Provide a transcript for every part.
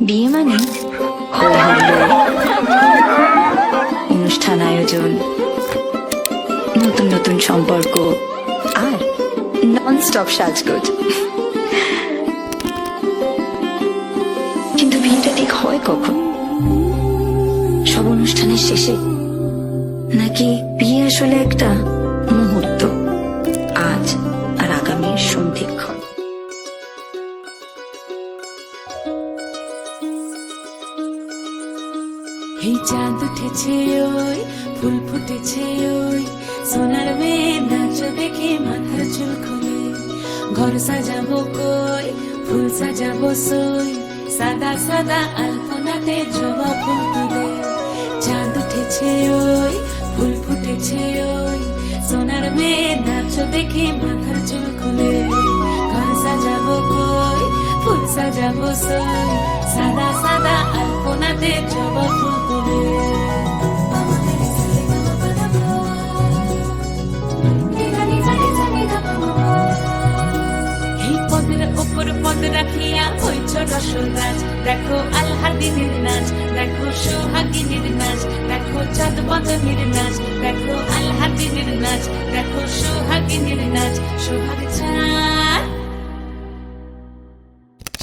বিয়ে মানে হই হুল্লোড়, অনুষ্ঠান আয়োজন, নতুন নতুন সম্পর্ক আর নন স্টপ সাজগোজ। কিন্তু বিয়েটা ঠিক হয় কখন? সব অনুষ্ঠানের শেষে, নাকি বিয়ে আসলে একটা মুহূর্ত, আজ আর আগামীর সন্ধিক্ষণ? এই চাঁদ উঠেছে ওই, ফুল ফুটেছে ওই, সোনার মেয়ে নাচ দেখে মাথার চুল খুলে। ঘর সাজাবো কই, ফুল সাজাবো সই, সাদা সাদা আলপনাতে জবা ফুল তুলে। চাঁদ উঠেছে ওই, ফুল ফুটেছে ওই, সোনার মেয়ে নাচ দেখে মাথার চুল খুলে। ঘর সাজাবো কই, ফুল সাজাবো সই, সাদা সাদা আলপনাতে জবা ফুল তুলে। এই পদের ওপর পদ রাখিয়া হইছ রসরাজ, দেখো আল্লাদিনের নাচ, দেখো সোহাগিনীর নাচ, দেখো চাঁদ বদনের নাচ, দেখো আল্লাদিনের নাচ, দেখো সোহাগিনীর নাচ। সোহাগ চাঁদ,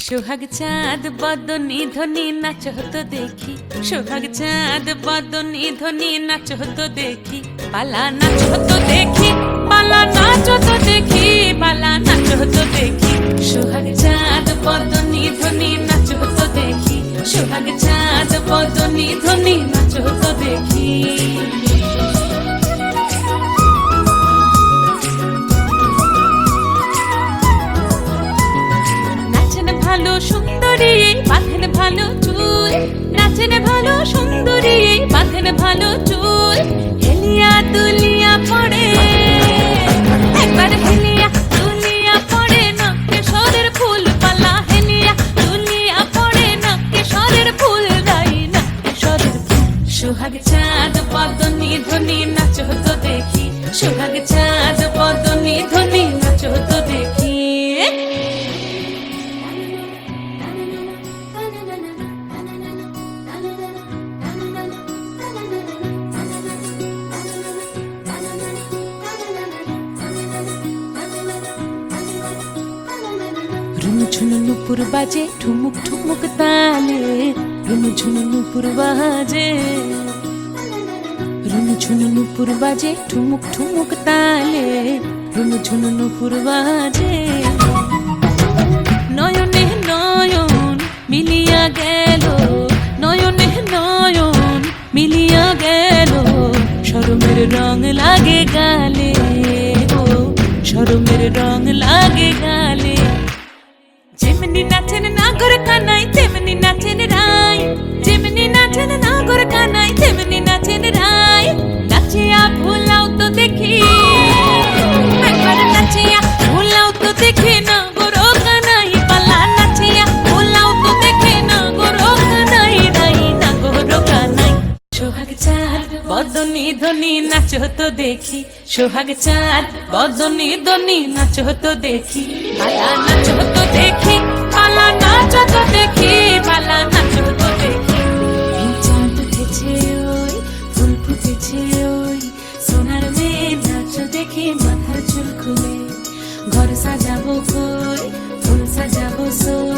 সোহাগ চাঁদ বদনী ধ্বনি নাচ হতো দেখি, সোহাগ চাঁদ বদনী ধ্বনি নাচ হতো দেখি। পালা নাচ হতো দেখি, পালা নাচ হতো দেখি, পালা নাচ হতো দেখি। সোহাগ চাঁদ বদনী ধ্বনি নাচ হতো দেখি, সোহাগ চাঁদ বদনী ধ্বনি নাচ হতো দেখি। ভালো সুন্দরী বাঁধেন ভালো চুল, নাচেন ভালো সুন্দরী বাঁধেন ভালো চুল। হেলিয়া দুলিয়া পড়ে, একবার হেলিয়া দুলিয়া পড়ে, নাকে সরের ফুল পালা। হেলিয়া দুলিয়া পড়ে, নাকে সরের ফুল গাই, নাকে সরের ফুল। সোহাগ চাঁদ বদনী ধ্বনি নাচ হতো দেখি, সোহাগ চাঁদ বদনী ধ্বনি নাচ হতো দেখি। ঝুনু নুপুর বাজে ঠুমুক ঠুমুক তালে, রুনু ঝুনু নুপুর বাজে, রুনু ঝুনু নুপুর বাজে ঠুমুক ঠুমুক তালে, রুনু ঝুনু নুপুর বাজে। নয়নে নয়ন মিলিয়া গেল, নয়নে নয়ন মিলিয়া গেল, শরমের রং লাগে গালে, ও শরমের রং লাগে গালে। যেমনি নাচেন নাগর কানাই তেমনি নাচেন রাই, যেমনি নাচেন নাগর কানাই তেমনি নাচেন রাই। নাচিয়া ভুলাও তো দেখি, একবার নাচিয়া ভুলাও তো দেখি, নাগর কানাই পালা। নাচিয়া ভুলাও তো দেখি, নাগর কানাই রাই, নাগর কানাই। সোহাগ চাঁদ বদনী ধ্বনি নাচ হতো দেখি, সোহাগ চাঁদ বদনী ধ্বনি নাচ হতো দেখি। পালা নাচ হতো দেখি, পালা নাচ হতো দেখি, পালা নাচ হতো দেখি। এই চাঁদ উঠেছে ওই, ফুল ফুটেছে ওই, সোনার মেয়ে নাচ দেখে মাথার চুল খুলে। ঘর সাজাবো কই, ফুল সাজাবো সই,